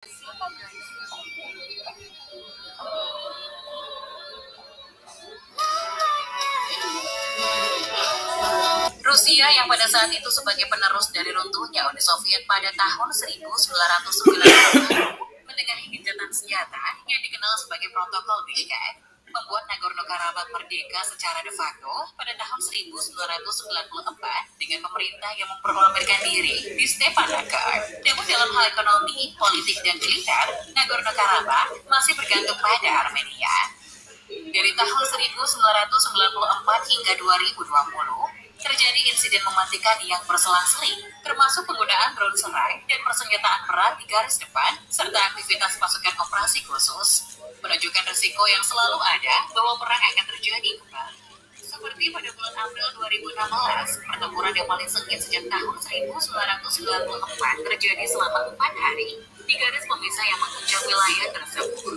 Rusia yang pada saat itu sebagai penerus dari runtuhnya Uni Soviet pada tahun 1990 menengahi gencatan senjata yang dikenal sebagai Protokol Bishkek, membuat Nagorno-Karabakh merdeka secara de facto pada tahun 1994 dengan pemerintah yang memproklamirkan diri di Stepanakert. Namun dalam hal ekonomi, politik, dan militer, Nagorno-Karabakh masih bergantung pada Armenia. Dari tahun 1994 hingga 2020, terjadi insiden mematikan yang berselang-seling, termasuk penggunaan drone serai dan persenjataan berat di garis depan, serta aktivitas pasukan operasi khusus, menunjukkan risiko yang selalu ada bahwa perang akan terjadi kembali. Seperti pada bulan April 2016, pertempuran yang paling sengit sejak tahun 1994 terjadi selama 4 hari di garis pemisah yang menghujam wilayah tersebut,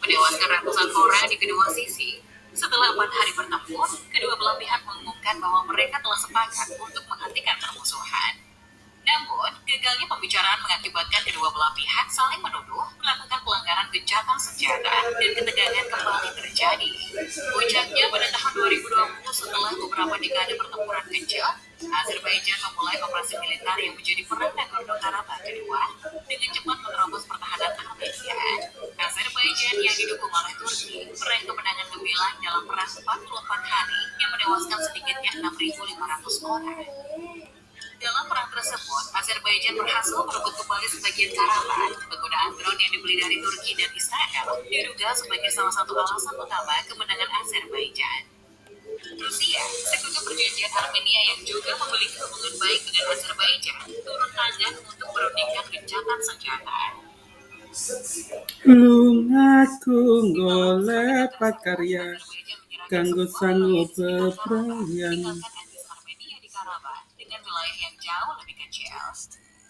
menewaskan ratusan orang di kedua sisi. Setelah 4 hari bertempur, kedua belah pihak mengumumkan bahwa mereka telah sepakat untuk menghentikan permusuhan. Namun, gagalnya pembicaraan mengakibatkan kedua belah pihak saling menuduh melakukan pelanggaran gencatan senjata dan ketegangan kembali terjadi. Puncaknya pada tahun 2020 setelah beberapa dekade pertempuran kecil, Azerbaijan memulai operasi militer yang menjadi perang Nagorno-Karabakh kedua dengan cepat menerobos pertahanan Armenia. Azerbaijan yang didukung oleh Turki meraih kemenangan gemilang dalam perang 44 hari yang menewaskan sedikitnya 6.500 orang. Dalam perang tersebut, Azerbaijan berhasil merebut kembali sebagian Karabakh. Penggunaan drone yang dibeli dari Turki dan Israel diduga sebagai salah satu alasan utama kemenangan Azerbaijan. Rusia, sekutu perjanjian Armenia yang juga memiliki hubungan baik dengan Azerbaijan, turun tangan untuk menurunkan gencatan senjata. Lungaku golek pakarya kanggo sanggup bepergian. Armenia di Karabakh dengan wilayah yang jauh lebih kecil.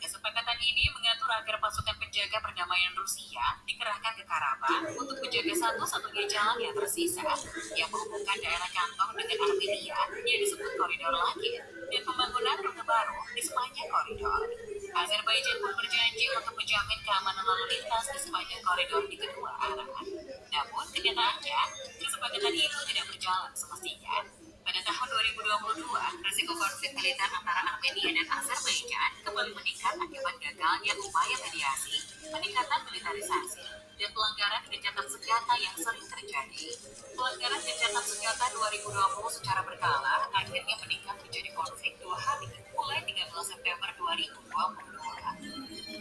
Kesepakatan ini mengatur agar pasukan penjaga perdamaian Rusia dikerahkan ke Karabakh untuk menjaga satu-satunya jalan yang tersisa yang menghubungkan daerah kantong dengan Armenia yang disebut Koridor Langit dan pembangunan rute baru di sepanjang koridor. Azerbaijan pun berjanji untuk menjamin keamanan lalu lintas di sepanjang koridor di kedua arah. Namun kenyataannya, kesepakatan itu tidak berjalan semestinya. Pada tahun 2022, risiko konflik militer antara Armenia dan Azerbaijan kembali meningkat akibat gagalnya upaya mediasi, peningkatan militerisasi, dan pelanggaran gencatan senjata yang sering terjadi. Pelanggaran gencatan senjata 2020 secara berkala akhirnya meningkat menjadi konflik 2 hari, mulai 13 September 2022.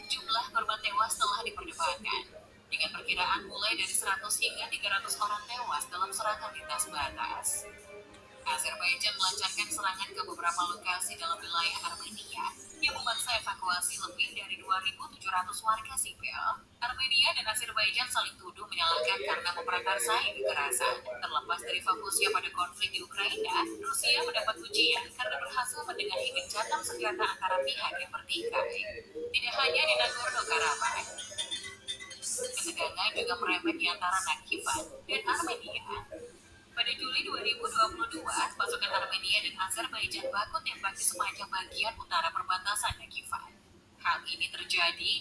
Jumlah korban tewas telah diperdebatkan, dengan perkiraan mulai dari 100 hingga 300 orang tewas dalam serangan lintas batas. Azerbaijan melancarkan serangan ke beberapa lokasi dalam wilayah Armenia yang memaksa evakuasi lebih dari 2.700 warga sipil. Armenia dan Azerbaijan saling tuduh menyalahkan karena memprakarsai kekerasan. Terlepas dari fokusnya pada konflik di Ukraina, Rusia mendapat pujian karena berhasil menengahi gencatan senjata antara pihak yang bertikai. Tidak hanya di Nagorno-Karabakh, ketegangan juga merembet di antara Nakhchivan dan Armenia. Pada Juli 2022, pasukan Armenia dan Azerbaijan baku tembak di sepanjang bagian utara perbatasan Nakhchivan. Hal ini terjadi di